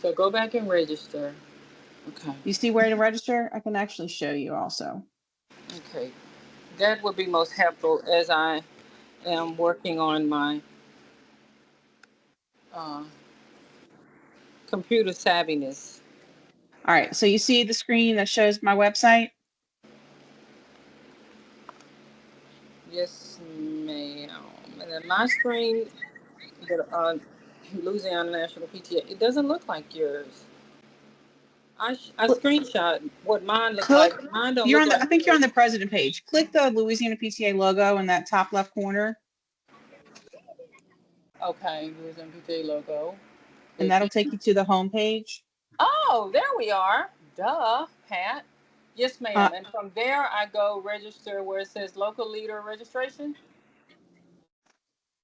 So go back and register. Okay. You see where to register? I can actually show you also. Okay. That would be most helpful as I am working on my uh, computer savviness. All right, so you see the screen that shows my website? Yes, ma'am. And then my screen, the Louisiana National PTA, it doesn't look like yours. I Cl- screenshot what mine look Click, like. Mine don't you're look on the, I like think you're on yours. the president page. Click the Louisiana PTA logo in that top left corner, Okay, Louisiana PTA logo. and It, that'll take you to the home page. oh, there we are. Duh, Pat. Yes, Uh, ma'am. And from there, I go register where it says local leader registration.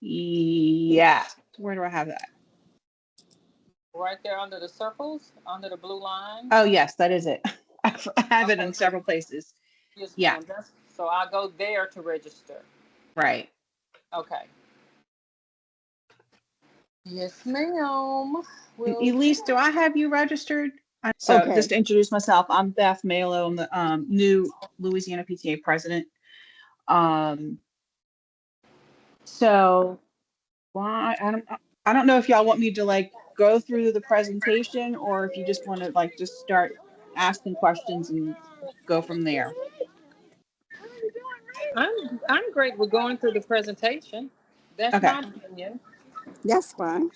yeah. Where do I have that? Right there under the circles, under the blue line. Oh, yes, that is it. I have it Okay, in so several places. yes, Yeah, ma'am. So I go there to register. right. Okay. Yes, ma'am. And Will Elise, do. do I have you registered? So just Okay. to introduce myself, I'm Beth Malo. I'm the new Louisiana PTA president. Um, so why I don't know if y'all want me to like go through the presentation or if you just want to like just start asking questions and go from there. I'm great with going through the presentation. That's Okay. my opinion. That's fine.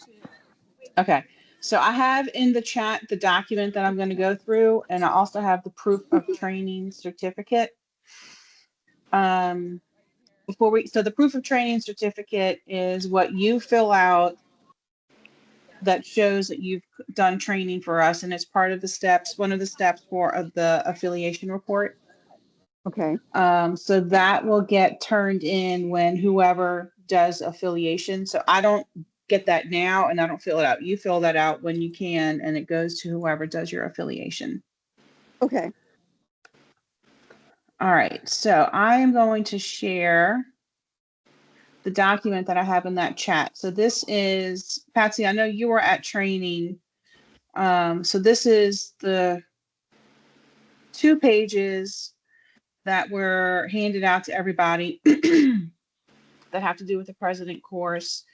Okay. So I have in the chat the document that I'm going to go through, and I also have the proof of training certificate. Um, so the proof of training certificate is what you fill out that shows that you've done training for us, and it's part of the steps, one of the steps for the affiliation report. Okay. So that will get turned in when whoever does affiliation. So I don't get that now and I don't fill it out. You fill that out when you can, and it goes to whoever does your affiliation. Okay. All right. So I am going to share the document that I have in that chat. So this is, Patsy, I know you were at training. So this is the 2 pages that were handed out to everybody that have to do with the president course.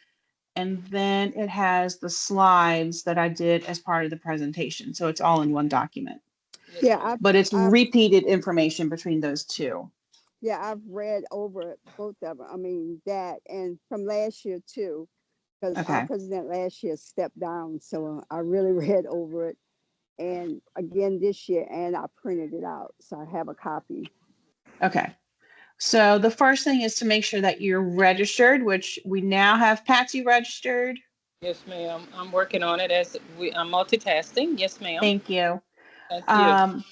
And then it has the slides that I did as part of the presentation. So it's all in one document, Yes, Yeah, ma'am. but it's I've repeated information between those two. yeah, I've read over both of them. I mean that, and from last year too, because our Okay. president last year stepped down, so I really read over it, and again this year, and I printed it out, so I have a copy. Okay. So the first thing is to make sure that you're registered, which we now have Patsy registered. Yes, ma'am. I'm working on it I'm multitasking. Yes, ma'am. Thank you. Thank you. Um,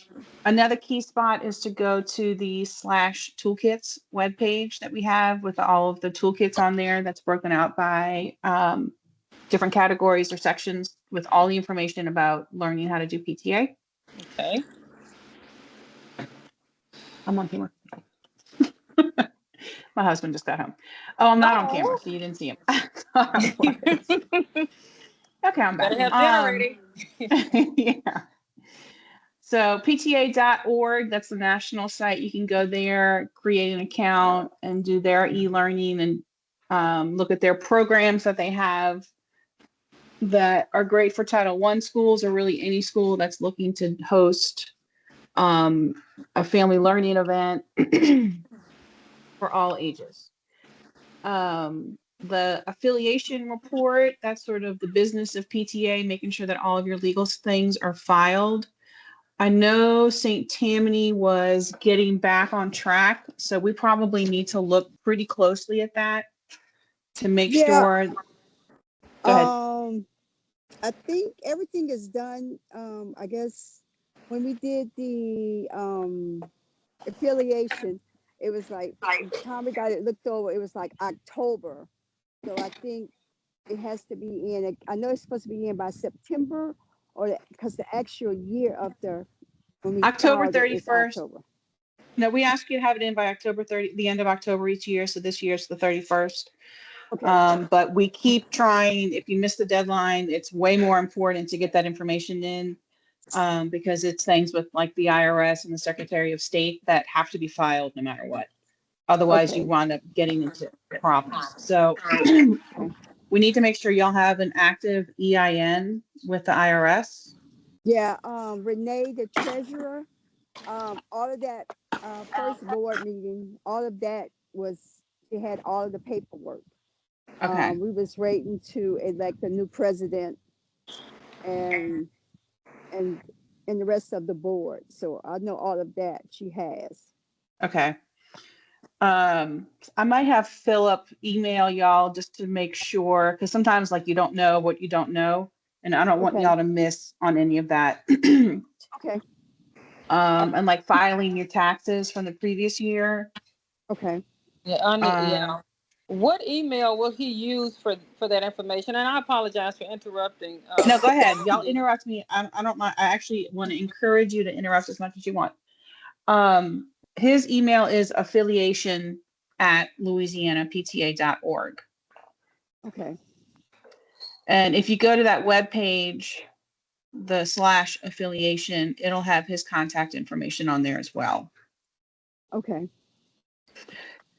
Another key spot is to go to the slash toolkits webpage that we have with all of the toolkits on there that's broken out by different categories or sections with all the information about learning how to do PTA. Okay. I'm on camera. My husband just got home. Oh, I'm not on camera, Oh. so you didn't see him. I was. Okay, I'm back. Better have dinner ready. Yeah. So PTA.org, that's the national site. You can go there, create an account, and do their e-learning and look at their programs that they have that are great for Title I schools or really any school that's looking to host a family learning event for all ages. The affiliation report, that's sort of the business of PTA, making sure that all of your legal things are filed. I know St. Tammany was getting back on track, so we probably need to look pretty closely at that to make Yeah. sure. Go ahead. Um, I think everything is done. I guess when we did the affiliation, it was like the time we got it looked over, it was like October. So I think it has to be in. I know it's supposed to be in by September, or because the actual year of the when we October filed it is 31st. October. No, we ask you to have it in by October 30, the end of October each year. So this year's the 31st. Okay. But we keep trying. If you miss the deadline, it's way more important to get that information in, because it's things with like the IRS and the Secretary of State that have to be filed no matter what. Otherwise, you Okay. wind up getting into problems. So Okay. we need to make sure y'all have an active EIN with the IRS. Yeah. Renee, the treasurer, all of that first board meeting, all of that was she had all of the paperwork. Okay. We was waiting to elect a new president and and and the rest of the board. So I know all of that she has. Okay. I might have Philip email y'all just to make sure, because sometimes like you don't know what you don't know, and I don't want Okay. y'all to miss on any of that. Okay. And like filing your taxes from the previous year. Okay. Yeah, Um, yeah. What email will he use for that information? And I apologize for interrupting. no, go ahead. Y'all interrupt me. I don't mind. I actually want to encourage you to interrupt as much as you want. His email is affiliation@louisianapta.org. Okay. And if you go to that web page, the /affiliation, it'll have his contact information on there as well. Okay.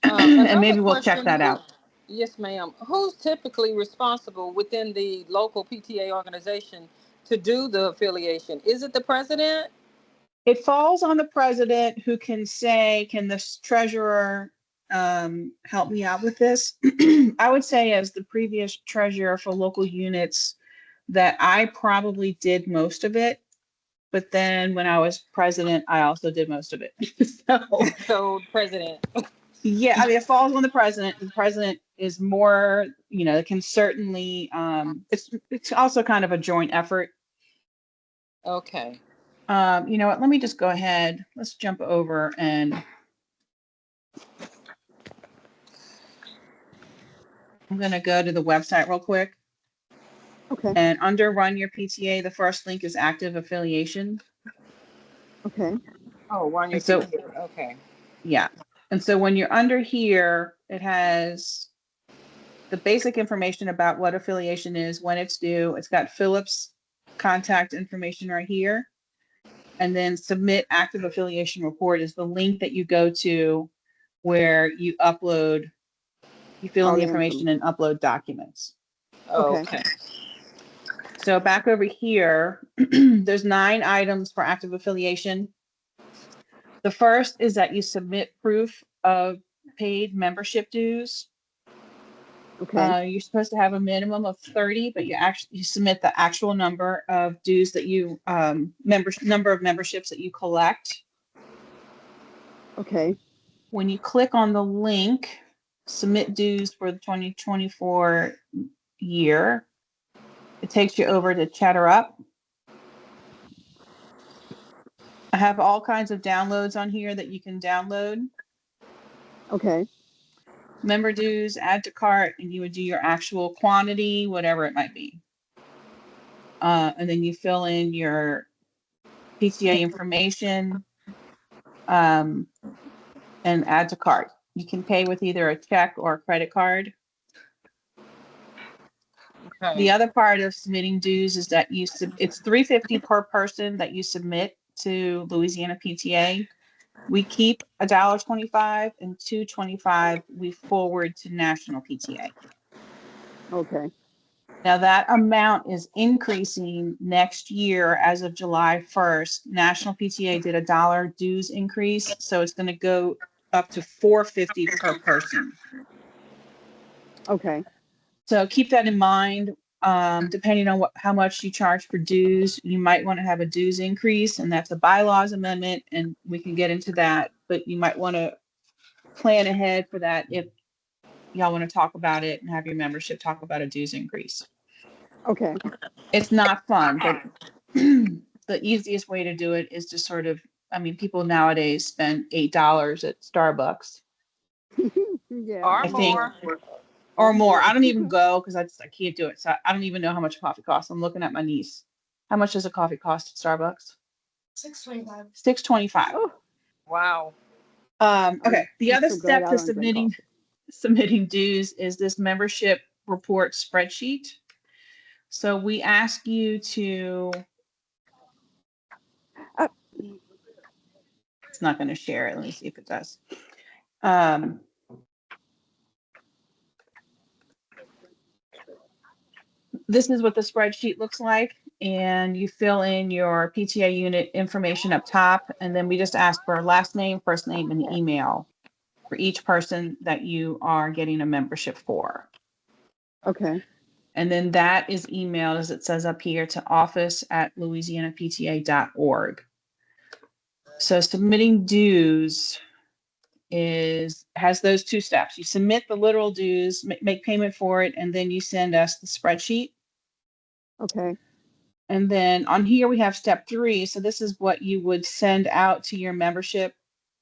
And Another maybe we'll check question. that out. Yes, ma'am. Who's typically responsible within the local PTA organization to do the affiliation? Is it the president? It falls on the president, who can say, can the treasurer help me out with this? I would say, as the previous treasurer for local units, that I probably did most of it. But then when I was president, I also did most of it. So, president. Yeah, I mean, it falls on the president. The president is more, can certainly, it's also kind of a joint effort. Okay. You know what? Let me just go ahead. Let's jump over, and I'm going to go to the website real quick. Okay. And under Run Your PTA, the first link is active affiliation. Okay. Oh, one year. And so, Okay. yeah. And so when you're under here, it has the basic information about what affiliation is, when it's due. It's got Philip's contact information right here. And then submit active affiliation report is the link that you go to where you fill in All the the information and upload documents. Okay. Okay. So back over here, there's 9 items for active affiliation. The first is that you submit proof of paid membership dues. Okay. You're supposed to have a minimum of 30, but you submit the actual number of dues that you number of memberships that you collect. Okay. When you click on the link, submit dues for the 2024 year, it takes you over to Chatter Up. I have all kinds of downloads on here that you can download. Okay. Member dues, add to cart, and you would do your actual quantity, whatever it might be. And then you fill in your PTA information, and add to cart. You can pay with either a check or a credit card. Okay. The other part of submitting dues is that it's $3.50 per person that you submit to Louisiana PTA. We keep $1.25 and $2.25 we forward to National PTA. Okay. Now that amount is increasing next year as of July 1st. National PTA did a $1 dues increase, so it's going to go up to $4.50 per person. Okay. So keep that in mind. Depending on how much you charge for dues, you might want to have a dues increase, and that's a bylaws amendment, and we can get into that. But you might want to plan ahead for that if y'all want to talk about it and have your membership talk about a dues increase. Okay. It's not fun, but the easiest way to do it is to sort of, people nowadays spend $8 at Starbucks. Yeah. Or I think, more. or more. I don't even go because I can't do it. So I don't even know how much coffee costs. I'm looking at my niece. How much does a coffee cost at Starbucks? $6.25. Oh, Wow. Okay. The I'm other so glad step I to don't drink submitting coffee. submitting dues is this membership report spreadsheet. So we ask you to, it's not going to share it. Let me see if it does. This is what the spreadsheet looks like. And you fill in your PTA unit information up top. And then we just ask for last name, first name, and email for each person that you are getting a membership for. Okay. And then that is emailed, as it says up here, to office@louisianapta.org. So submitting dues has those two steps. You submit the literal dues, make payment for it, and then you send us the spreadsheet. Okay. And then on here we have step 3. So this is what you would send out to your membership,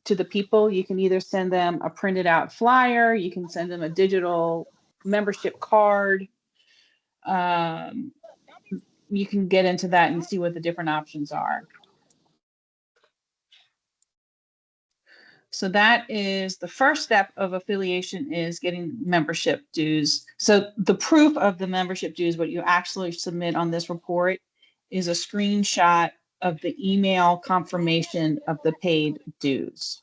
to the people. You can either send them a printed out flyer, you can send them a digital membership card. You can get into that and see what the different options are. So that is the first step of affiliation, is getting membership dues. So the proof of the membership dues, what you actually submit on this report, is a screenshot of the email confirmation of the paid dues.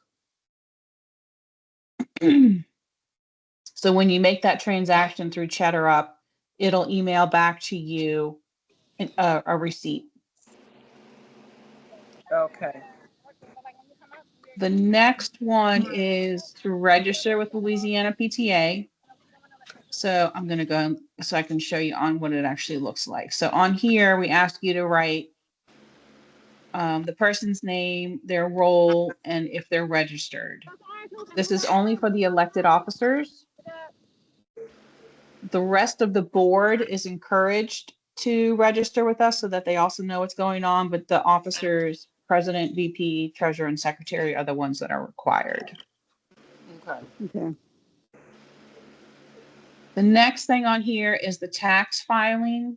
So when you make that transaction through ChatterUp, it'll email back to you a receipt. Okay. The next one is to register with Louisiana PTA. So I'm going to go so I can show you on what it actually looks like. So on here, we ask you to write the person's name, their role, and if they're registered. This is only for the elected officers. The rest of the board is encouraged to register with us so that they also know what's going on, but the officers, president, VP, treasurer, and secretary are the ones that are required. Okay. Okay. The next thing on here is the tax filing.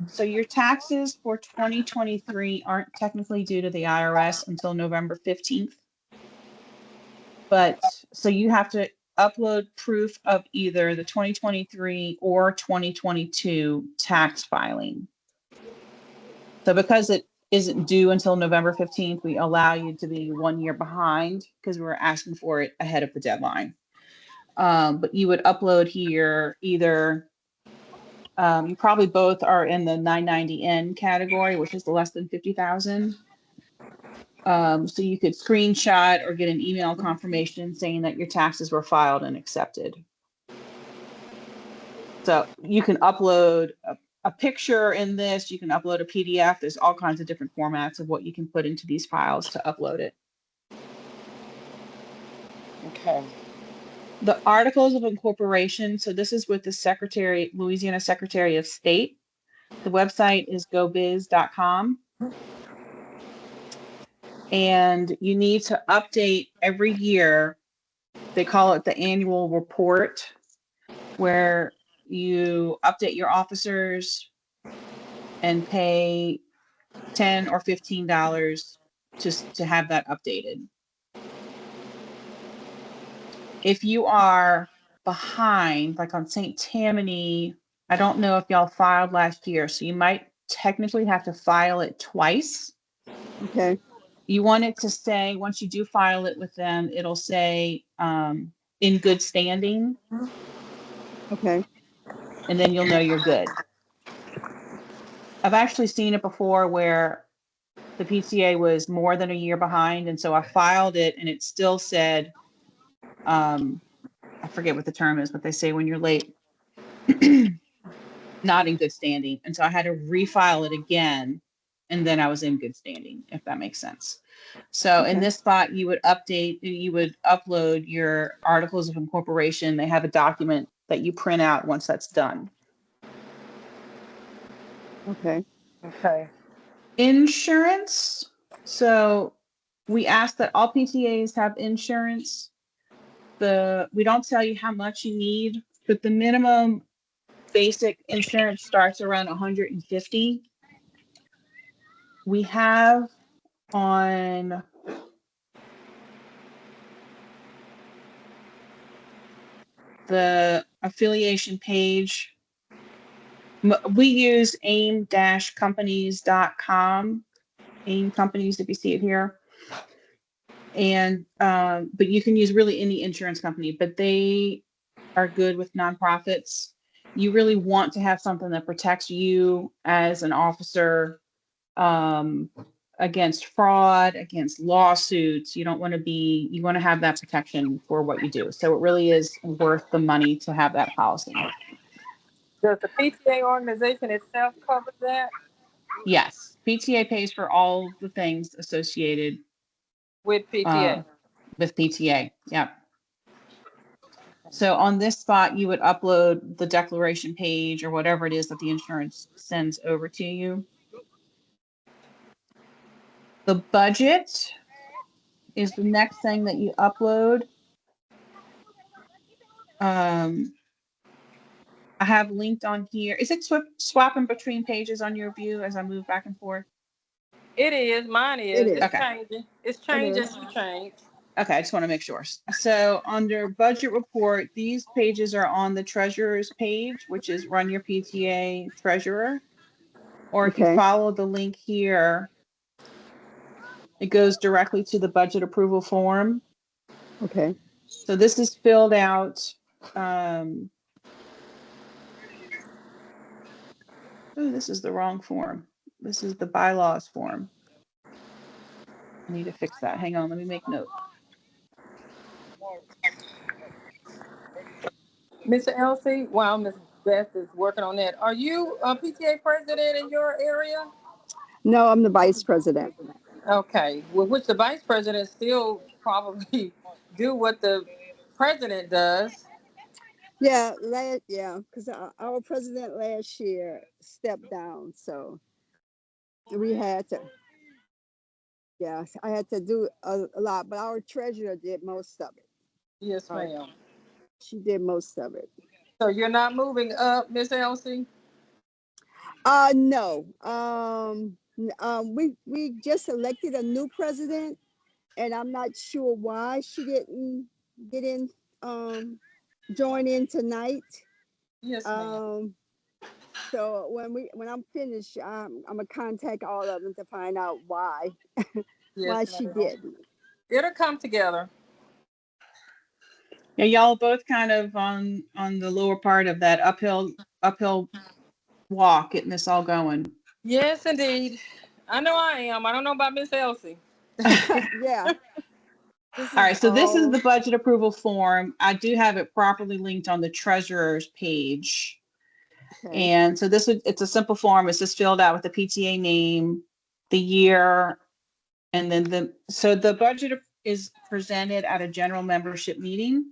So your taxes for 2023 aren't technically due to the IRS until November 15th. But so you have to upload proof of either the 2023 or 2022 tax filing. So because it isn't due until November 15th, we allow you to be 1 year behind because we're asking for it ahead of the deadline. But you would upload here either, you probably both are in the 990N category, which is the less than 50,000. So you could screenshot or get an email confirmation saying that your taxes were filed and accepted. So you can upload a picture in this, you can upload a PDF. There's all kinds of different formats of what you can put into these files to upload it. Okay. The articles of incorporation. So this is with the Louisiana Secretary of State. The website is gobiz.com. And you need to update every year. They call it the annual report, where you update your officers and pay $10 or $15 to have that updated. If you are behind, like on St. Tammany, I don't know if y'all filed last year, so you might technically have to file it twice. Okay. You want it to say, once you do file it with them, it'll say in good standing, Okay. and then you'll know you're good. I've actually seen it before where the PTA was more than a year behind, and so I filed it and it still said, I forget what the term is, but they say when you're late, not in good standing. And so I had to refile it again, and then I was in good standing, if that makes sense. So in this spot, you would upload your articles of incorporation. They have a document that you print out once that's done. Okay. Okay. Insurance. So we ask that all PTAs have insurance. We don't tell you how much you need, but the minimum basic insurance starts around 150. We have on the affiliation page. We use aim-companies.com, AIM Companies, if you see it here. And but you can use really any insurance company, but they are good with nonprofits. You really want to have something that protects you as an officer against fraud, against lawsuits. You don't want to be, you want to have that protection for what you do. So it really is worth the money to have that policy. Does the PTA organization itself cover that Yes, PTA pays for all the things associated with PTA? with PTA. Yep. So on this spot, you would upload the declaration page or whatever it is that the insurance sends over to you. The budget is the next thing that you upload. I have linked on here. Is it swapping between pages on your view as I move back and forth? It is. Mine It is. is. It's Okay. changing. It's It changing. is. You change. Okay, I just want to make sure. So under budget report, these pages are on the treasurer's page, which is run your PTA treasurer. Or if you Okay. follow the link here, it goes directly to the budget approval form. Okay. So this is filled out. Oh, this is the wrong form. This is the bylaws form. I need to fix that. Hang on, let me make note. Miss Elsie, while Miss Beth is working on that, are you a PTA president in your area? No, I'm the vice president. Okay. Well, which the vice president still probably do what the president does. Yeah, because our president last year stepped down, so we had to. Yeah, I had to do a lot, but our treasurer did most of it. Yes, Our, ma'am. she did most of it. So you're not moving up, Miss Elsie? No. We just elected a new president, and I'm not sure why she didn't get in, join in tonight. Yes, ma'am. Um, so when I'm finished, I'm gonna contact all of them to find out Yes, why she ma'am. didn't. It'll come together. Yeah, y'all both kind of on the lower part of that uphill walk, getting this all going. Yes, indeed. I know I am. I don't know about Miss Elsie. Yeah, this All is right, so this is all the budget approval form. I do have it properly linked on the treasurer's page. okay. And so it's a simple form. It's just filled out with the PTA name, the year, and then the budget is presented at a general membership meeting.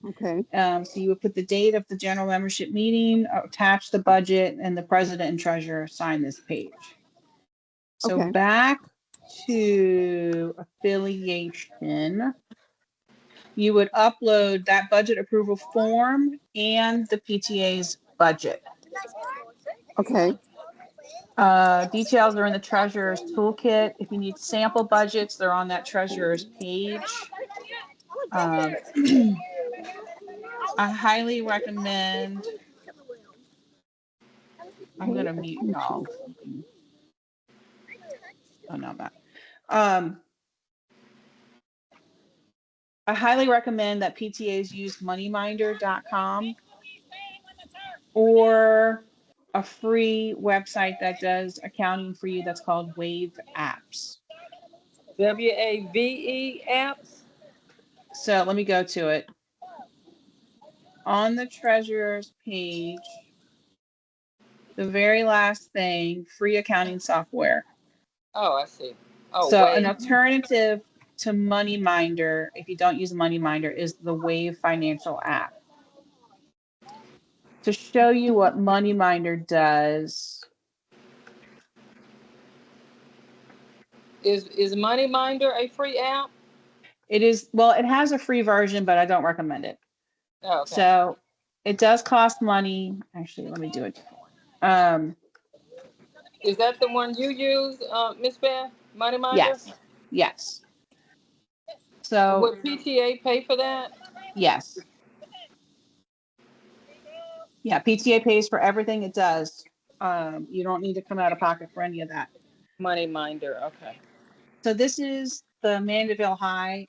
Okay. So you would put the date of the general membership meeting, attach the budget, and the president and treasurer sign this page. So Okay. back to affiliation, you would upload that budget approval form and the PTA's budget. Okay. Details are in the treasurer's toolkit. If you need sample budgets, they're on that treasurer's page. I highly recommend. I'm gonna mute y'all. Oh no, I'm not. I highly recommend that PTAs use moneyminder.com or a free website that does accounting for you that's called Wave Apps. WAVE apps. So let me go to it. On the treasurer's page, the very last thing, free accounting software. Oh, I see. Oh, So an wait. alternative to MoneyMinder, if you don't use MoneyMinder, is the Wave Financial app. To show you what MoneyMinder does, Is MoneyMinder a free app? it is, well, it has a free version, but I don't recommend it. Oh, okay. So it does cost money. Actually, let me do it. Is that the one you use, Miss Beth? MoneyMinder? Yes, yes. So Would PTA pay for that? yes. Yeah, PTA pays for everything it does. You don't need to come out of pocket for any of that. Money minder. Okay. So this is the Mandeville High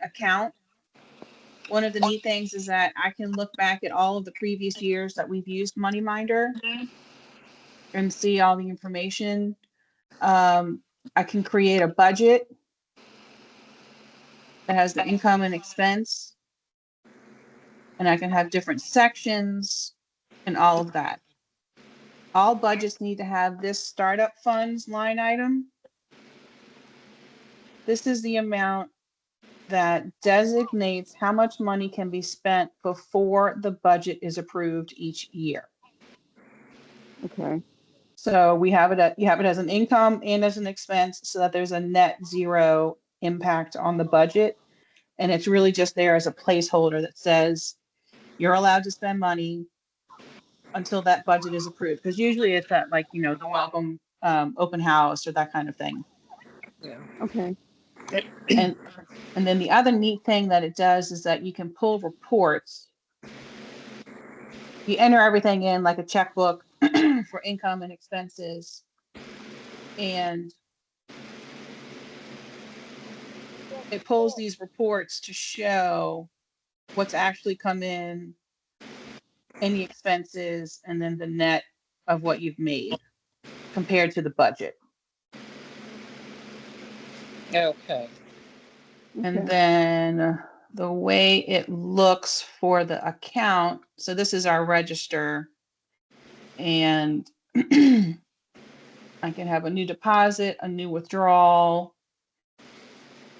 account. One of the neat things is that I can look back at all of the previous years that we've used Money Minder and see all the information. I can create a budget that has the income and expense, and I can have different sections and all of that. All budgets need to have this startup funds line item. This is the amount that designates how much money can be spent before the budget is approved each year. Okay. So we have it you have it as an income and as an expense so that there's a net zero impact on the budget. And it's really just there as a placeholder that says you're allowed to spend money until that budget is approved. Because usually it's at like, the welcome open house or that kind of thing. Yeah. Okay. And and then the other neat thing that it does is that you can pull reports. You enter everything in like a checkbook for income and expenses. And it pulls these reports to show what's actually come in, any expenses, and then the net of what you've made compared to the budget. Okay. And Okay. then the way it looks for the account, so this is our register, and I can have a new deposit, a new withdrawal.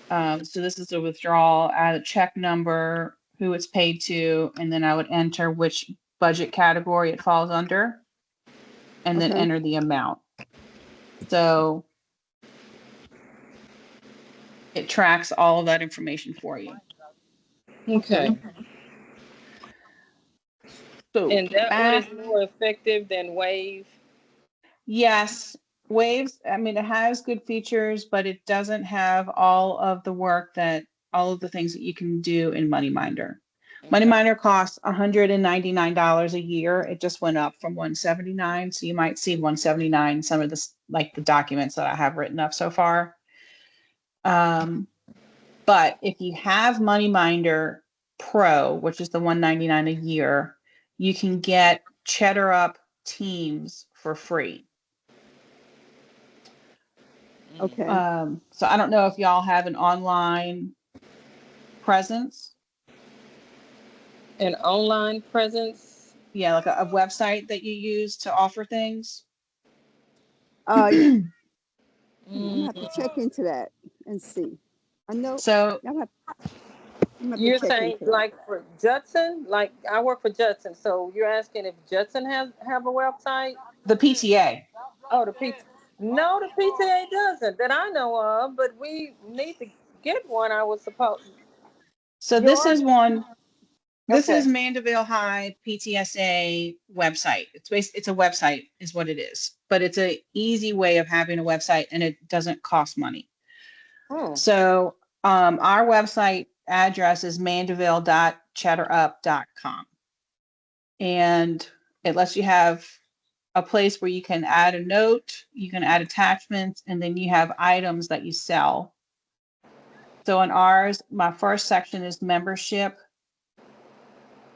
So this is a withdrawal, add a check number, who it's paid to, and then I would enter which budget category it falls under, and then Okay. enter the amount. So it tracks all of that information for you. Okay. So And that one is back, more effective than Wave. yes, Waves, I mean, it has good features, but it doesn't have all of the things that you can do in Money Minder. Money Okay. Minder costs $199 a year. It just went up from $179. So you might see $179, some of this, like the documents that I have written up so far. But if you have Money Minder Pro, which is the $199 a year, you can get Cheddar Up Teams for free. Okay. So I don't know if y'all have an online presence. An online presence. Yeah, like a website that you use to offer things. I'm gonna have to Mm. check into that and see. I know So I'm gonna have to You're check saying into that. like for Judson, like I work for Judson, so you're asking if Judson has have a website? the PTA. Oh, the PT. No, the PTA doesn't that I know of, but we need to get one. I was supposed. So this Yours? is one. This Okay. is Mandeville High PTSA website. It's a website is what it is, but it's a easy way of having a website and it doesn't cost money. Hmm. So our website address is mandeville.chatterup.com. And it lets you have a place where you can add a note, you can add attachments, and then you have items that you sell. So on ours, my first section is membership.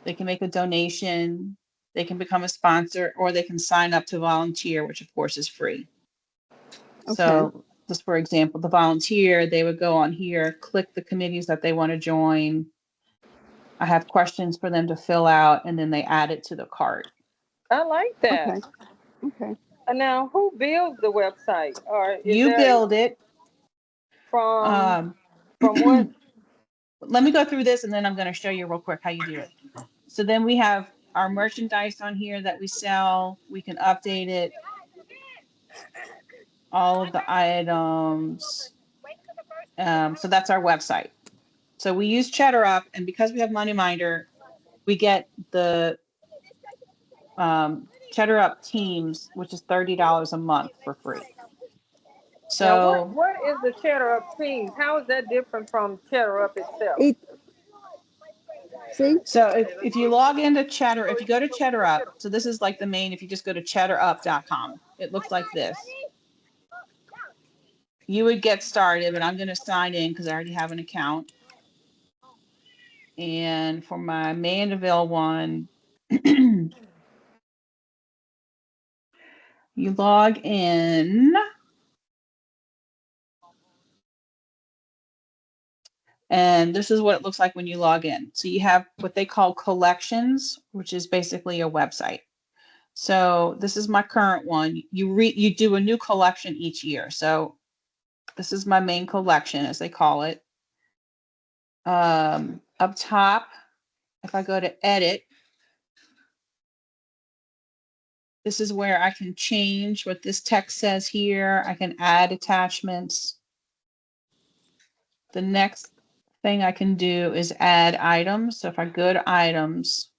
They can make a donation, they can become a sponsor, or they can sign up to volunteer, which of course is free. Okay. So just for example, the volunteer, they would go on here, click the committees that they want to join. I have questions for them to fill out, and then they add it to the cart. I like that. Okay. Okay. Now, who builds the website, or is You there build it. from Um, from what? let me go through this and then I'm going to show you real quick how you do it. So then we have our merchandise on here that we sell. We can update it. All of the items. So that's our website. So we use Cheddar Up, and because we have Money Minder, we get the Cheddar Up Teams, which is $30 a month for free. Now, So what is the Cheddar Up Teams? How is that different from Cheddar Up itself? It See? So if you log into Chatter, if you go to Chatter Up, so this is like the main, if you just go to chatterup.com, it looks like this. You would get started, but I'm going to sign in because I already have an account. And for my Mandeville one, you log in. And this is what it looks like when you log in. So you have what they call collections, which is basically a website. So this is my current one. You do a new collection each year. So this is my main collection, as they call it. Up top, if I go to edit, this is where I can change what this text says here. I can add attachments. The next thing I can do is add items. So if I go to items,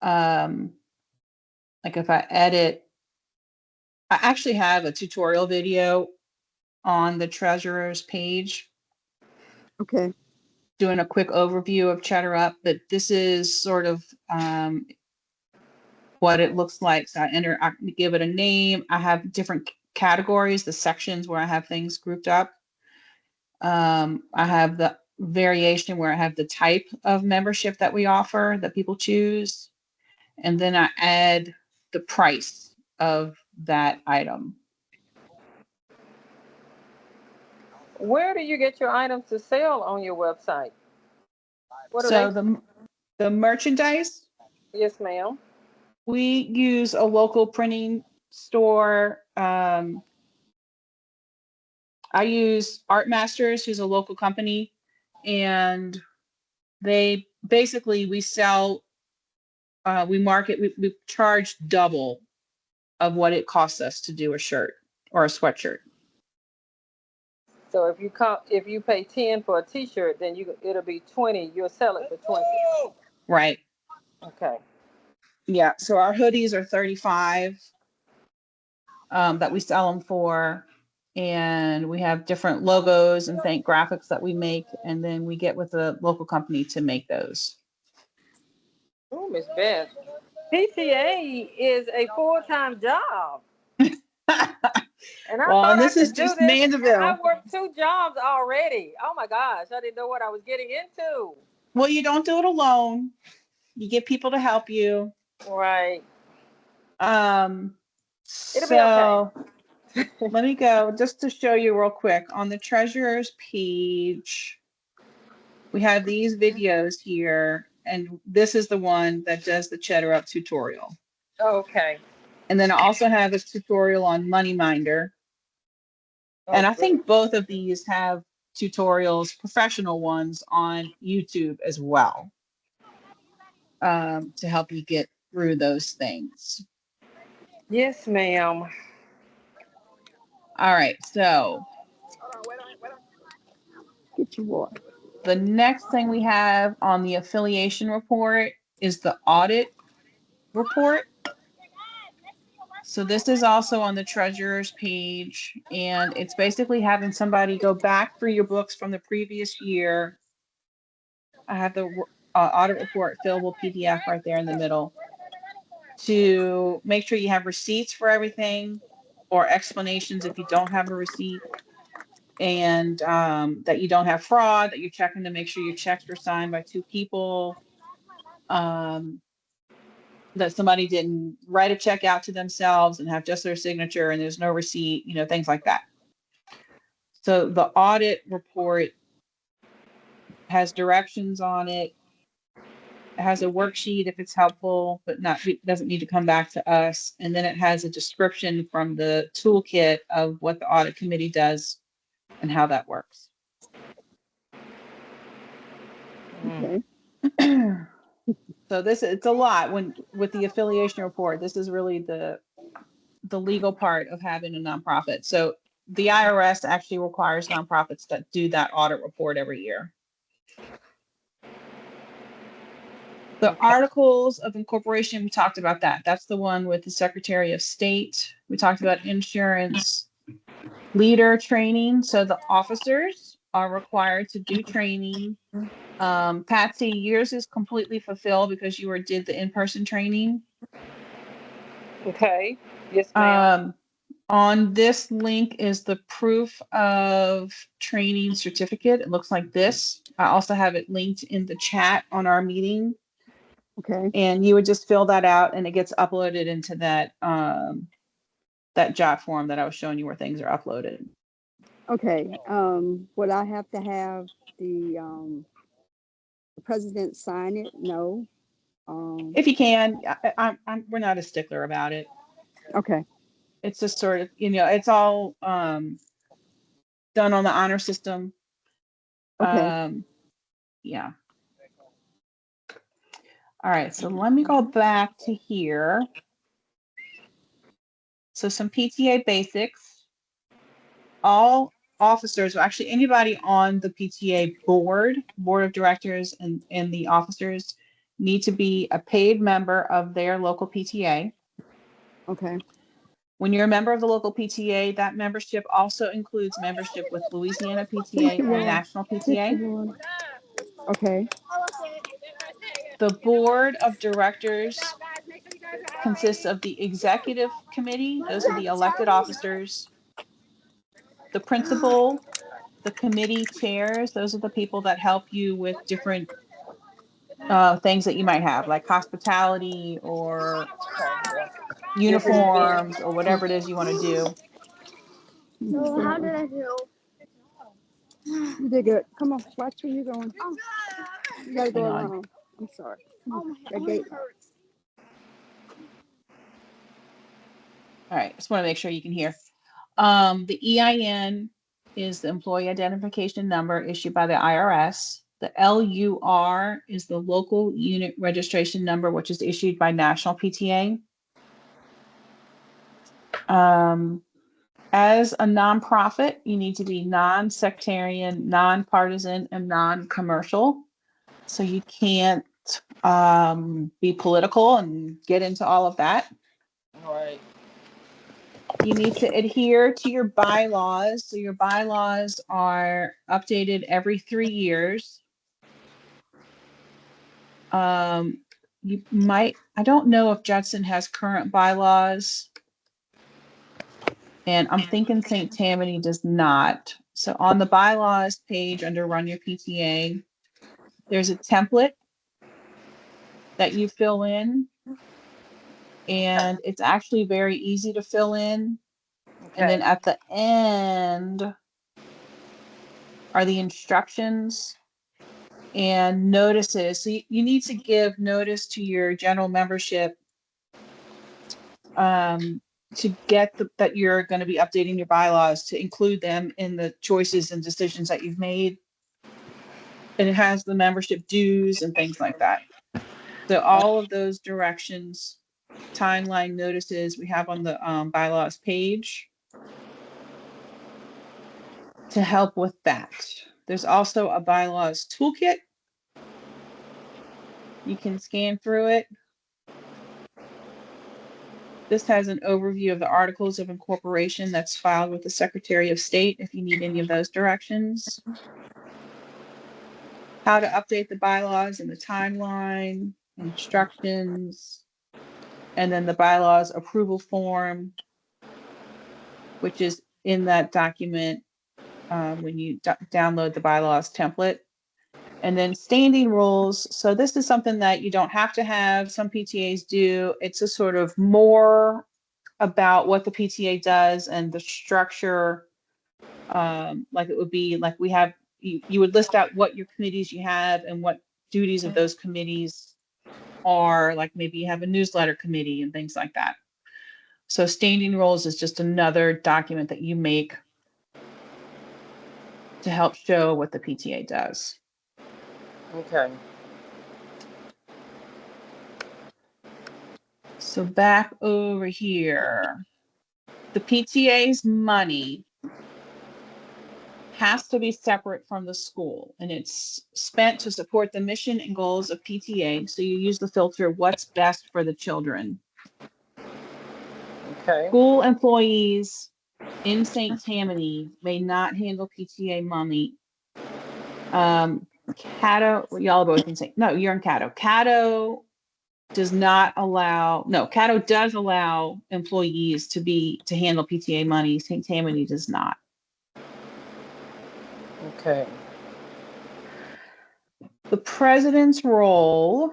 like if I edit, I actually have a tutorial video on the treasurer's page Okay. doing a quick overview of Chatter Up, but this is sort of what it looks like. So I give it a name. I have different categories, the sections where I have things grouped up. I have the variation where I have the type of membership that we offer that people choose. And then I add the price of that item. Where do you get your items to sell on your website? What are So they? the merchandise, Yes, ma'am. we use a local printing store. I use Art Masters, who's a local company, and they basically we sell, we market, we charge double of what it costs us to do a shirt or a sweatshirt. So if you pay 10 for a T-shirt, then it'll be 20. You'll sell it for 20. Right. Okay. Yeah. So our hoodies are 35 that we sell them for. And we have different logos and graphics that we make. And then we get with a local company to make those. Oh, Miss Beth, PTA is a full-time job. And I Well, thought and I this is could do just this. I Mandeville. worked 2 jobs already. Oh my gosh, I didn't know what I was getting into. Well, you don't do it alone. You get people to help you. Right. It'll be okay. So let me go just to show you real quick on the treasurer's page. We have these videos here, and this is the one that does the Cheddar Up tutorial. Okay. And then I also have a tutorial on Money Minder. And Oh, I good. think both of these have tutorials, professional ones on YouTube as well, to help you get through those things. Yes, ma'am. All right, so Get your water. the next thing we have on the affiliation report is the audit report. So this is also on the treasurer's page, and it's basically having somebody go back through your books from the previous year. I have the audit report fillable PDF right there in the middle to make sure you have receipts for everything or explanations if you don't have a receipt, and that you don't have fraud, that you're checking to make sure your checks were signed by 2 people, that somebody didn't write a check out to themselves and have just their signature and there's no receipt, things like that. So the audit report has directions on it. It has a worksheet if it's helpful, but it doesn't need to come back to us. And then it has a description from the toolkit of what the audit committee does and how that works. Okay. So it's a lot with the affiliation report. This is really the legal part of having a nonprofit. So the IRS actually requires nonprofits that do that audit report every year. The articles of incorporation, we talked about that. That's the one with the Secretary of State. We talked about insurance leader training. So the officers are required to do training Patsy, yours is completely fulfilled because you did the in-person training. Okay. Yes, ma'am. On this link is the proof of training certificate. It looks like this. I also have it linked in the chat on our meeting. Okay. And you would just fill that out and it gets uploaded into that that jot form that I was showing you where things are uploaded. Okay. Would I have to have the president sign it? No. If you can, we're not a stickler about it. Okay. It's just sort of, it's all done on the honor system. Okay. Yeah. All right, so let me go back to here. So some PTA basics. All officers, or actually anybody on the PTA board of directors, and the officers need to be a paid member of their local PTA. Okay. When you're a member of the local PTA, that membership also includes membership with Louisiana PTA and National PTA. Okay. The board of directors consists of the executive committee, those are the elected officers, the principal, the committee chairs, those are the people that help you with different things that you might have, like hospitality or Okay. Yeah. Different uniforms or events. whatever it is you want to do. So how did I do? You did good. Come on, watch where you're going. You gotta go Hang on. around. I'm sorry. That gate hurts. All right, just want to make sure you can hear. The EIN is the employee identification number issued by the IRS. The LUR is the local unit registration number, which is issued by National PTA. As a nonprofit, you need to be non-sectarian, non-partisan, and non-commercial. So you can't be political and get into all of that. All right. You need to adhere to your bylaws. So your bylaws are updated every 3 years. You might, I don't know if Judson has current bylaws, and I'm thinking St. Tammany does not. So on the bylaws page under Run Your PTA, there's a template that you fill in, and it's actually very easy to fill in. And then Okay. at the end are the instructions and notices. So you need to give notice to your general membership to get that you're going to be updating your bylaws to include them in the choices and decisions that you've made. And it has the membership dues and things like that. So all of those directions, timeline notices we have on the bylaws page to help with that. There's also a bylaws toolkit. You can scan through it. This has an overview of the articles of incorporation that's filed with the Secretary of State if you need any of those directions. How to update the bylaws and the timeline, instructions, and then the bylaws approval form, which is in that document when you download the bylaws template. And then standing rules. So this is something that you don't have to have. Some PTAs do. It's a sort of more about what the PTA does and the structure. Like it would be like we have, you would list out what your committees you have and what duties of those committees are. Like maybe you have a newsletter committee and things like that. So standing rules is just another document that you make to help show what the PTA does. Okay. So back over here, the PTA's money has to be separate from the school, and it's spent to support the mission and goals of PTA. So you use the filter, what's best for the children. Okay. School employees in St. Tammany may not handle PTA money. Caddo, y'all are both insane. No, you're in Caddo. Caddo does not allow, no, Caddo does allow employees to handle PTA money. St. Tammany does not. Okay. The president's role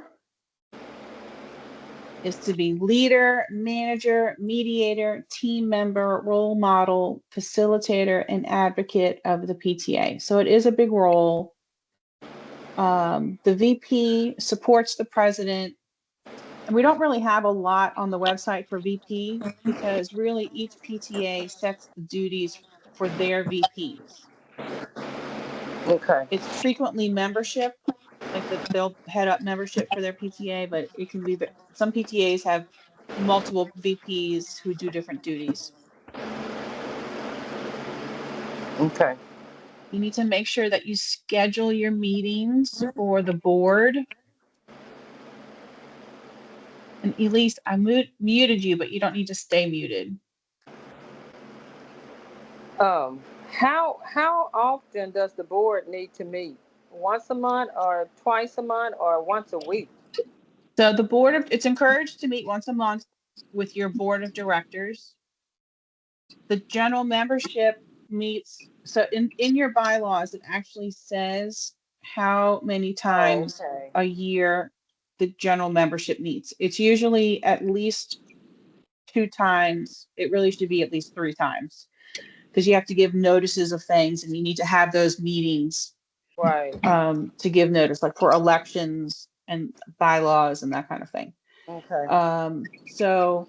is to be leader, manager, mediator, team member, role model, facilitator, and advocate of the PTA. So it is a big role. The VP supports the president. And we don't really have a lot on the website for VP because really each PTA sets the duties for their VPs. Okay. It's frequently membership, like they'll head up membership for their PTA, but it can be some PTAs have multiple VPs who do different duties. Okay. You need to make sure that you schedule your meetings for the board. And Elise, I muted you, but you don't need to stay muted. How often does the board need to meet? Once a month, or twice a month, or once a week? So the it's encouraged to meet once a month with your board of directors. The general membership meets, so in your bylaws, it actually says how many Oh, times okay. a year the general membership meets. It's usually at least 2 times. It really should be at least 3 times because you have to give notices of things and you need to have those meetings Right. to give notice, like for elections and bylaws and that kind of thing. Okay. So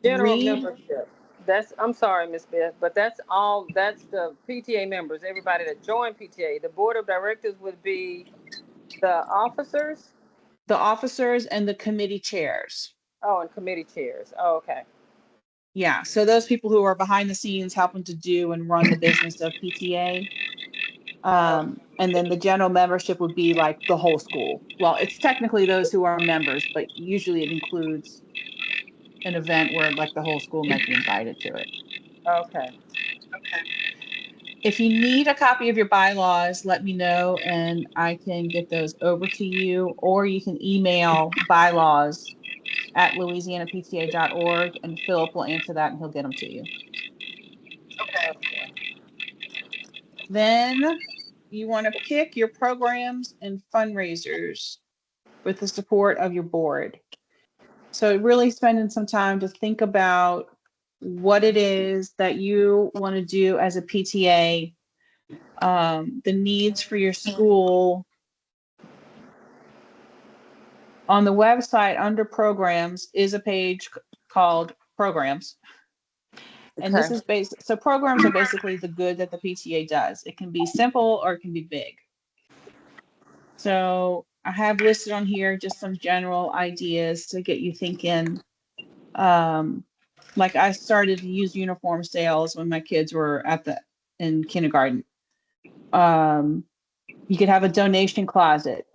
General read membership. I'm sorry, Miss Beth, but that's all. That's the PTA members, everybody that joined PTA. The board of directors would be the officers. the officers and the committee chairs. Oh, and committee chairs. Oh, okay. Yeah, so those people who are behind the scenes helping to do and run the business of PTA. And then the general membership would be like the whole school. Well, it's technically those who are members, but usually it includes an event where like the whole school might be invited to it. Okay. If you need a copy of your bylaws, let me know and I can get those over to you, or you can email bylaws@louisianapta.org and Philip will answer that and he'll get them to you. Okay. Then you want to pick your programs and fundraisers with the support of your board. So really spending some time to think about what it is that you want to do as a PTA, the needs for your school. On the website under programs is a page called programs. And this Okay. is so programs are basically the good that the PTA does. It can be simple or it can be big. So I have listed on here just some general ideas to get you thinking. Like I started to use uniform sales when my kids were in kindergarten. You could have a donation closet.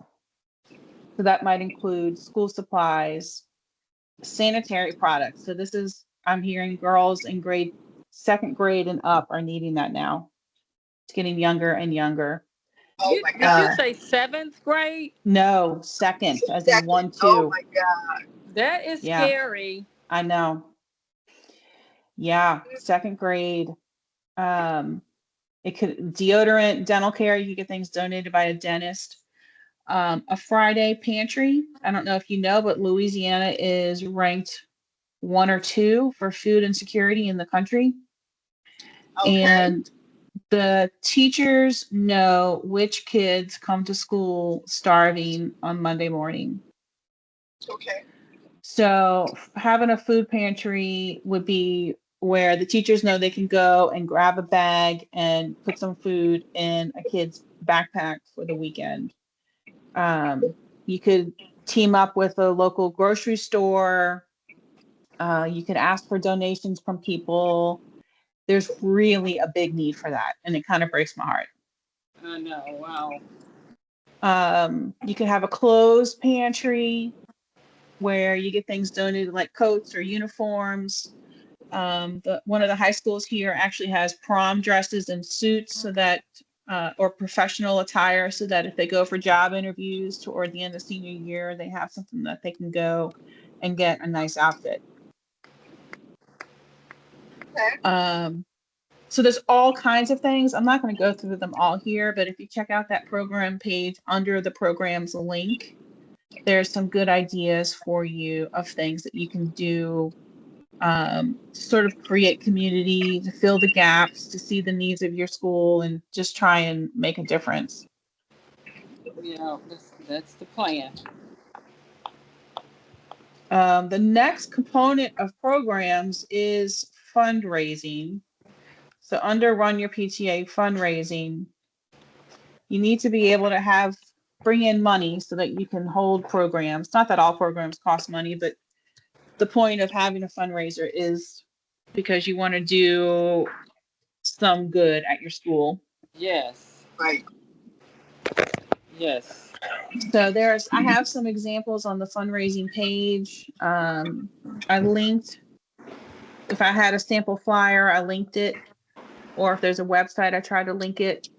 So that might include school supplies, sanitary products. So I'm hearing girls in second grade and up are needing that now. It's getting younger and younger. Did you say seventh grade? No, second, as in 1, 2. That is Yeah, scary. I know. Yeah, second grade. It could deodorant, dental care. You could get things donated by a dentist. A Friday pantry. I don't know if you know, but Louisiana is ranked 1 or 2 for food insecurity in the country. And the teachers know which kids come to school starving on Monday morning. So having a food pantry would be where the teachers know they can go and grab a bag and put some food in a kid's backpack for the weekend. You could team up with a local grocery store. You could ask for donations from people. There's really a big need for that, and it kind of breaks my heart. I know. Wow. You could have a clothes pantry where you get things donated like coats or uniforms. One of the high schools here actually has prom dresses and suits so that or professional attire so that if they go for job interviews toward the end of senior year, they have something that they can go and get a nice outfit. So there's all kinds of things. I'm not going to go through them all here, but if you check out that program page under the program's link, there's some good ideas for you of things that you can do to sort of create community, to fill the gaps, to see the needs of your school, and just try and make a difference. Yeah, that's the plan. The next component of programs is fundraising. So under Run Your PTA fundraising, you need to be able to bring in money so that you can hold programs. Not that all programs cost money, but the point of having a fundraiser is because you want to do some good at your school. Yes. Right. Yes. So I have some examples on the fundraising page. I linked, if I had a sample flyer, I linked it. Or if there's a website, I try to link it.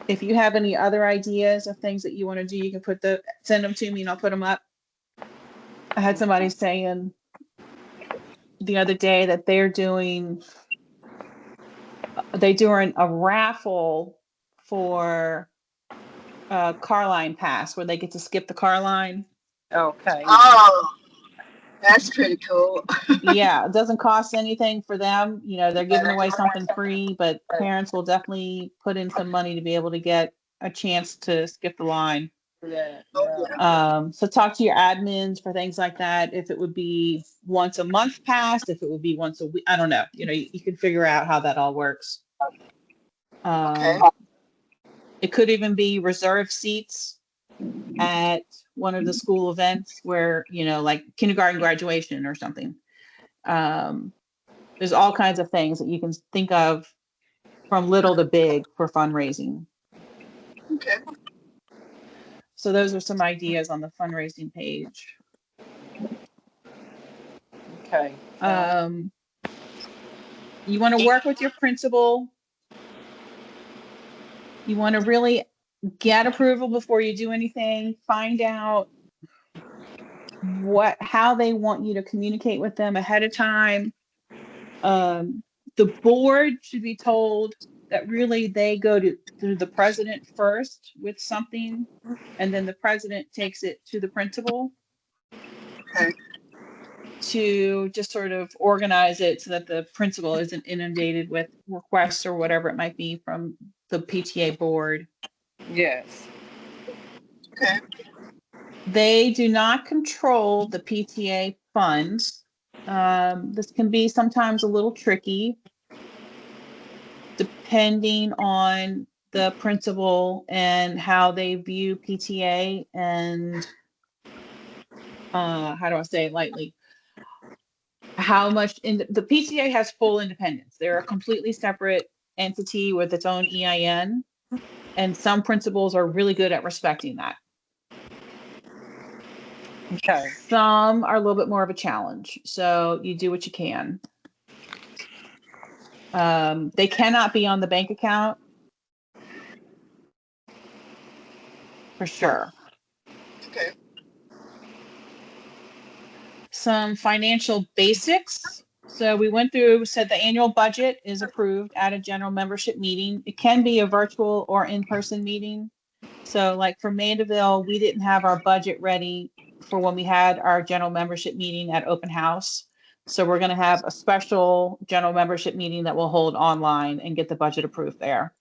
If you have any other ideas of things that you want to do, you can send them to me and I'll put them up. I had somebody saying the other day that they're doing a raffle for a car line pass where they get to skip the car line. Okay. Oh, that's pretty cool. Yeah, it doesn't cost anything for them. You know, they're giving away something free, but parents will definitely put in some money to be able to get a chance to skip the line. Yeah. So talk to your admins for things like that. If it would be once a month pass, if it would be once a week, I don't know. You know, you can figure out how that all works. Okay. It could even be reserved seats at one of the school events where, you know, like kindergarten graduation or something. There's all kinds of things that you can think of from little to big for fundraising. Okay. So those are some ideas on the fundraising page. Okay. You want to work with your principal. You want to really get approval before you do anything. Find out how they want you to communicate with them ahead of time. The board should be told that really they go through the president first with something, and then the president takes it to the principal. Okay. To just sort of organize it so that the principal isn't inundated with requests or whatever it might be from the PTA board. Yes. Okay. They do not control the PTA funds. This can be sometimes a little tricky depending on the principal and how they view PTA and how do I say it lightly? How much the PTA has full independence. They're a completely separate entity with its own EIN, and some principals are really good at respecting that. Okay. Some are a little bit more of a challenge, so you do what you can. They cannot be on the bank account for sure. Okay. Some financial basics. So we said the annual budget is approved at a general membership meeting. It can be a virtual or in-person meeting. So like for Mandeville, we didn't have our budget ready for when we had our general membership meeting at open house. So we're going to have a special general membership meeting that we'll hold online and get the budget approved there.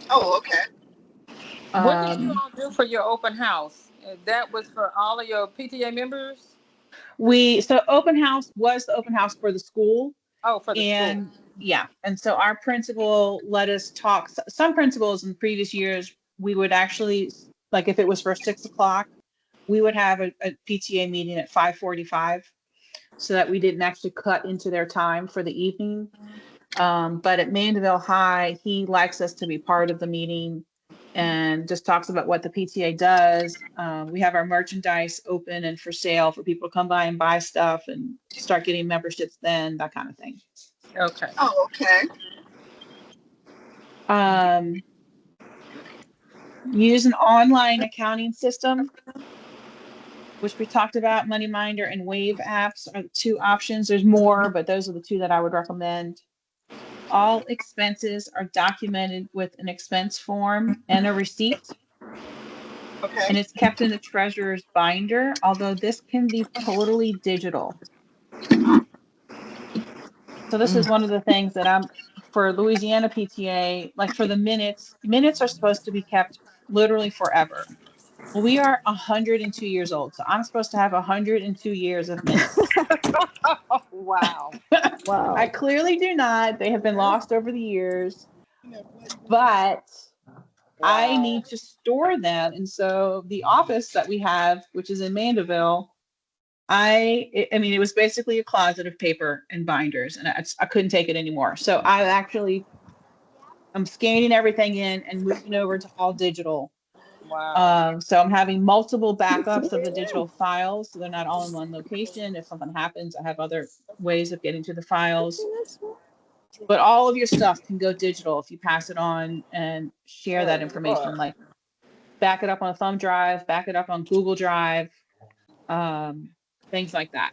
Oh, okay. What did you all do for your open house? That was for all of your PTA members? So open house was the open house for the school. Oh, for the school. Yeah. And so our principal let us talk. Some principals in previous years, we would actually, like if it was for 6 o'clock, we would have a PTA meeting at 5:45 so that we didn't actually cut into their time for the evening. But at Mandeville High, he likes us to be part of the meeting and just talks about what the PTA does. We have our merchandise open and for sale for people to come by and buy stuff and start getting memberships then, that kind of thing. Okay. Oh, okay. Use an online accounting system, which we talked about. MoneyMinder and Wave apps are the two options. There's more, but those are the two that I would recommend. All expenses are documented with an expense form and a receipt. Okay. And it's kept in the treasurer's binder, although this can be totally digital. So this is one of the things that for Louisiana PTA, like for the minutes are supposed to be kept literally forever. Well, we are 102 years old, so I'm supposed to have 102 years of minutes. Wow. Wow. I clearly do not. They have been lost over the years, but I need to store them. And so the office that we have, which is in Mandeville, I mean, it was basically a closet of paper and binders, and I couldn't take it anymore. So I'm scanning everything in and moving over to all digital. Wow. So I'm having multiple backups of the digital files, so they're not all in one location. If something happens, I have other ways of getting to the files. But all of your stuff can go digital if you pass it on and share that information, like back it up on a thumb drive, back it up on Google Drive, things like that.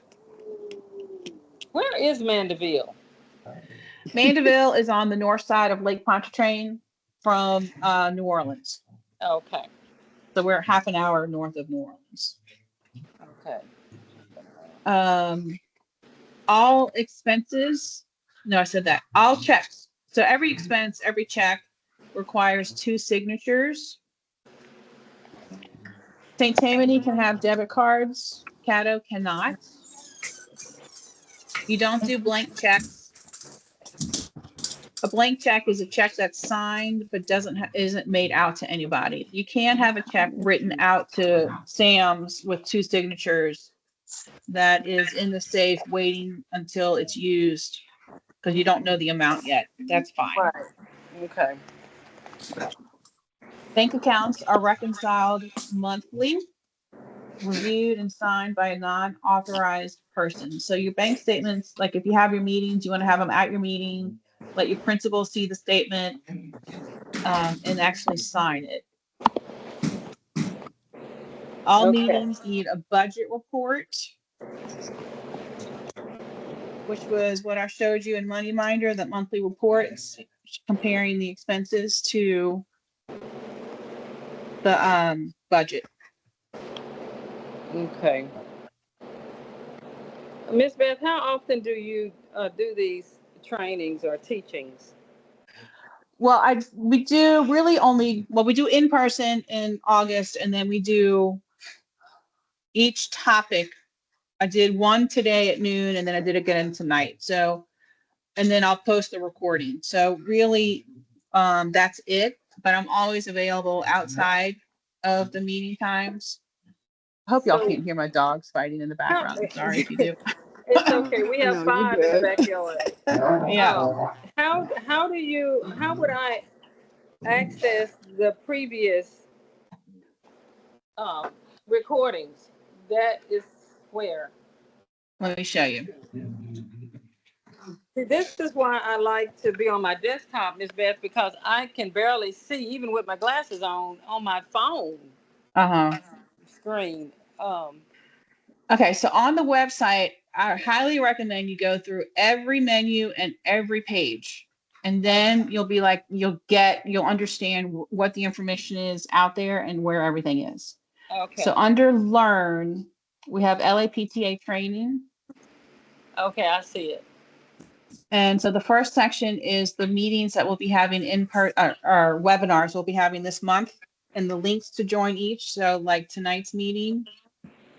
Where is Mandeville? Mandeville is on the north side of Lake Pontchartrain from New Orleans. Okay. So we're half an hour north of New Orleans. Okay. All expenses, no, I said that. All checks. So every expense, every check requires 2 signatures. St. Tammany can have debit cards. Caddo cannot. You don't do blank checks. A blank check is a check that's signed but isn't made out to anybody. You can't have a check written out to Sam's with 2 signatures that is in the safe waiting until it's used because you don't know the amount yet. That's fine. Right. Okay. Bank accounts are reconciled monthly, reviewed and signed by a non-authorized person. So your bank statements, like if you have your meetings, you want to have them at your meeting, let your principal see the statement, and actually sign it. All meetings need a budget report, which was what I showed you in MoneyMinder, that monthly reports comparing the expenses to the budget. Okay. Miss Beth, how often do you do these trainings or teachings? Well, we do in person in August, and then we do each topic. I did one today at noon, and then I did it again tonight. So, and then I'll post the recording. So really, that's it. But I'm always available outside of the meeting times. I hope y'all can't hear my dogs fighting in the background. I'm sorry if you do. It's okay. We have 5 in the backyard. Yeah. How would I access the previous recordings? That is where. Let me show you. See, this is why I like to be on my desktop, Miss Beth, because I can barely see, even with my glasses on my phone screen. Okay, so on the website, I highly recommend you go through every menu and every page. And then you'll understand what the information is out there and where everything is. Okay. So under Learn, we have LAPTA training. Okay, I see it. And so the first section is the meetings that we'll be having our webinars we'll be having this month and the links to join each. So like tonight's meeting,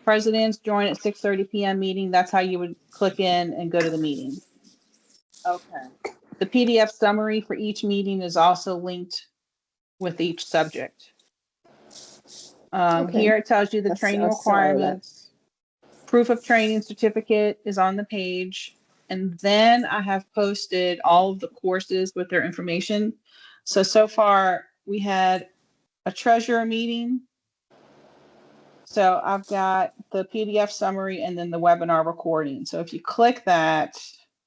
Presidents join at 6:30 p.m. meeting. That's how you would click in and go to the meeting. Okay. The PDF summary for each meeting is also linked with each subject. Here it tells you the training requirements. Proof of training certificate is on the page. And then I have posted all of the courses with their information. So far we had a treasurer meeting. So I've got the PDF summary and then the webinar recording. So if you click that,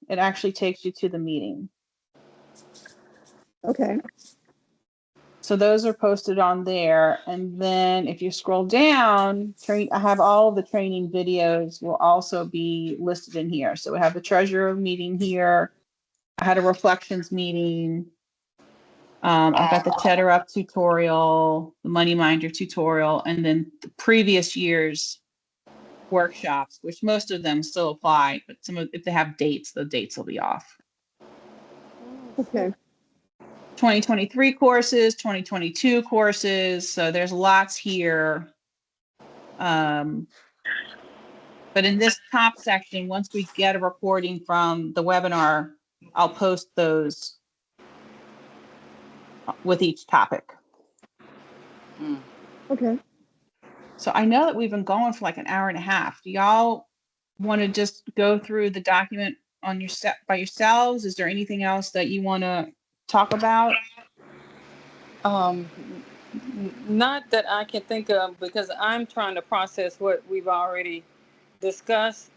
it actually takes you to the meeting. Okay. So those are posted on there. And then if you scroll down, I have all of the training videos will also be listed in here. So we have the treasurer meeting here. I had a reflections meeting. I've got the Tedder Up tutorial, the Money Minder tutorial, and then the previous year's workshops, which most of them still apply, but if they have dates, the dates will be off. Okay. 2023 courses, 2022 courses. So there's lots here. But in this top section, once we get a recording from the webinar, I'll post those with each topic. Okay. So I know that we've been going for like an hour and a half. Do y'all want to just go through the document on your by yourselves? Is there anything else that you want to talk about? Not that I can think of, because I'm trying to process what we've already discussed.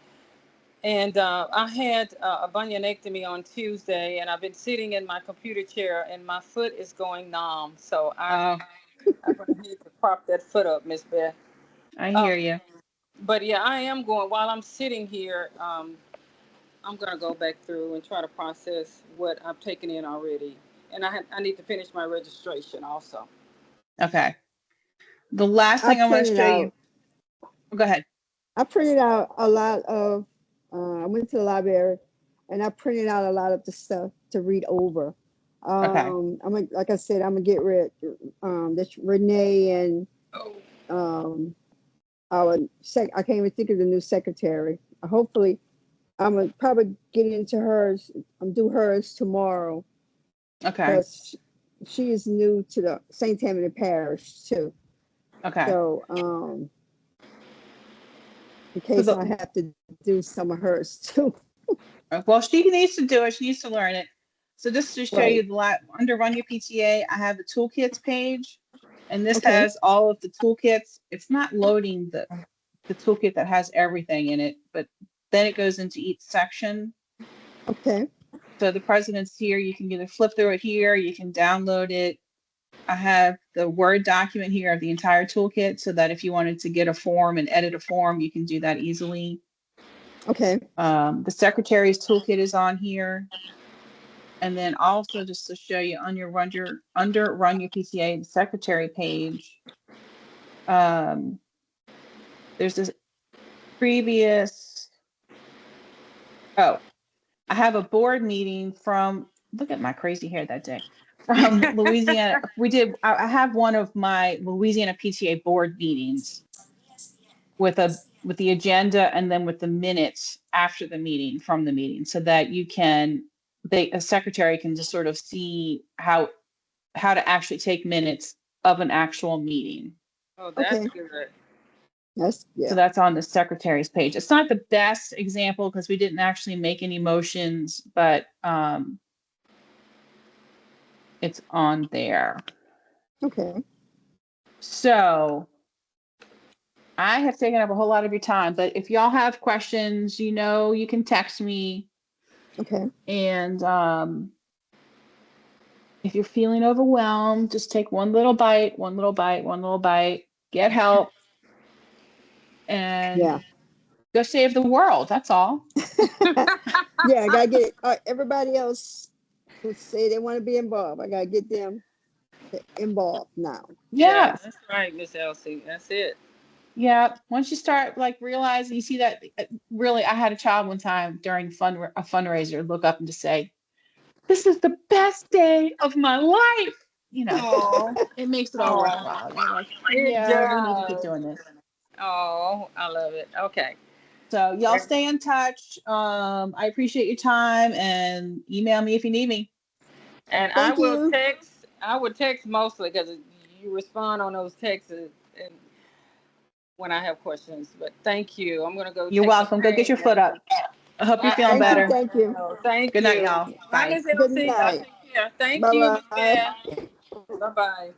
And I had a bunionectomy on Tuesday, and I've been sitting in my computer chair, and my foot is going numb. So I'm going to need to prop that foot up, Miss Beth. I hear you. But yeah, I am going, while I'm sitting here, I'm going to go back through and try to process what I've taken in already. And I need to finish my registration also. Okay. The last thing I want to show you. Go ahead. I printed out a lot of, I went to the library and I printed out a lot of the stuff to read over. Okay. Like I said, I'm gonna get rid this Renee and I can't even think of the new secretary. Hopefully, I'm gonna probably get into hers. Do hers tomorrow. Okay. Because she is new to the St. Tammany Parish too. Okay. So in case I have to do some of hers too. Well, she needs to do it. She needs to learn it. So just to show you under Run Your PTA, I have the toolkits page, and this has all of the toolkits. It's not loading the toolkit that has everything in it, but then it goes into each section. Okay. So the president's here. You can either flip through it here. You can download it. I have the Word document here of the entire toolkit, so that if you wanted to get a form and edit a form, you can do that easily. Okay. The secretary's toolkit is on here. And then also just to show you under Run Your PTA, the secretary page, there's this previous, I have a board meeting from, look at my crazy hair that day, from Louisiana. I have one of my Louisiana PTA board meetings with the agenda and then with the minutes after the meeting, from the meeting, so that a secretary can just sort of see how to actually take minutes of an actual meeting. Oh, that's good. So that's on the secretary's page. It's not the best example because we didn't actually make any motions, but it's on there. Okay. So I have taken up a whole lot of your time, but if y'all have questions, you can text me. Okay. And if you're feeling overwhelmed, just take one little bite, get help, and go save the world. That's all. I gotta get everybody else who say they want to be involved. I gotta get them involved now. Yeah, that's right, Miss Elsie. That's it. Yeah. Once you start realizing, you see that really, I had a child one time during a fundraiser look up and just say, "This is the best day of my life." It makes it all worthwhile. You're like, we need to keep doing this. Oh, I love it. Okay. So y'all stay in touch. I appreciate your time, and email me if you need me. And I would text mostly because you respond on those texts and when I have questions. But thank you. I'm gonna go. You're welcome. Go get your foot up. I hope you're feeling better. Thank you. Thank you. Good night, y'all. Bye. Bye, Miss Elsie. Good night. Thank Bye-bye. you, Miss Beth. Bye-bye.